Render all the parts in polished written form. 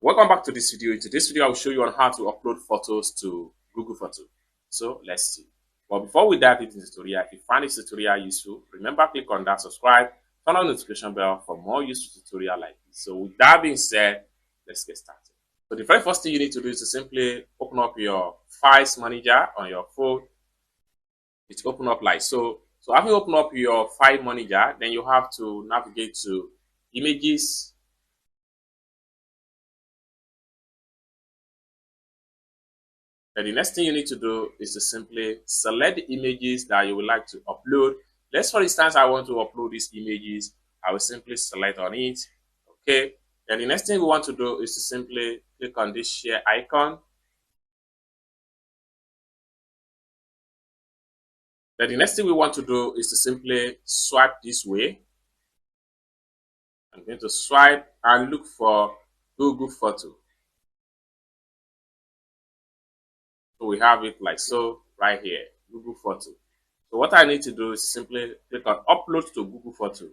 Welcome back to this video. In today's video, I will show you on how to upload photos to Google Photo. So let's see. But before we dive into the tutorial, if you find this tutorial useful, remember click on that subscribe, turn on the notification bell for more useful tutorial like this. So with that being said, let's get started. So the very first thing you need to do is to simply open up your files manager on your phone. It's open up like so. So having opened up your file manager, then you have to navigate to images. And the next thing you need to do is to simply select the images that you would like to upload. Let's, for instance, I want to upload these images. I will simply select on it. Okay. Then the next thing we want to do is to simply click on this share icon. Then the next thing we want to do is to simply swipe this way. I'm going to swipe and look for Google Photo. So we have it like so right here, Google Photo. So what I need to do is simply click on upload to Google Photo.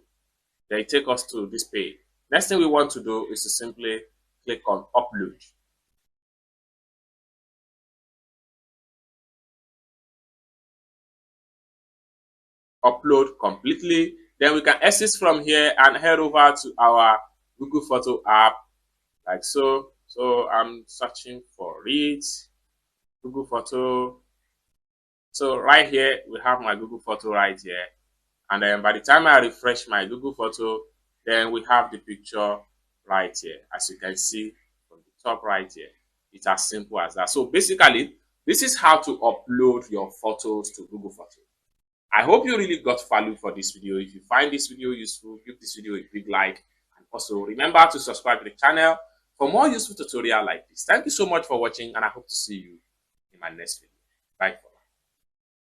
Then it takes us to this page. Next thing we want to do is to simply click on upload. Upload completely. Then we can exit from here and head over to our Google Photo app like so. So I'm searching for it. Google Photo. So right here, we have my Google Photo right here. And then by the time I refresh my Google Photo, then we have the picture right here. As you can see from the top right here, it's as simple as that. So basically, this is how to upload your photos to Google Photo. I hope you really got value for this video. If you find this video useful, give this video a big like. And also remember to subscribe to the channel for more useful tutorial like this. Thank you so much for watching, and I hope to see you in my next video. Bye for now.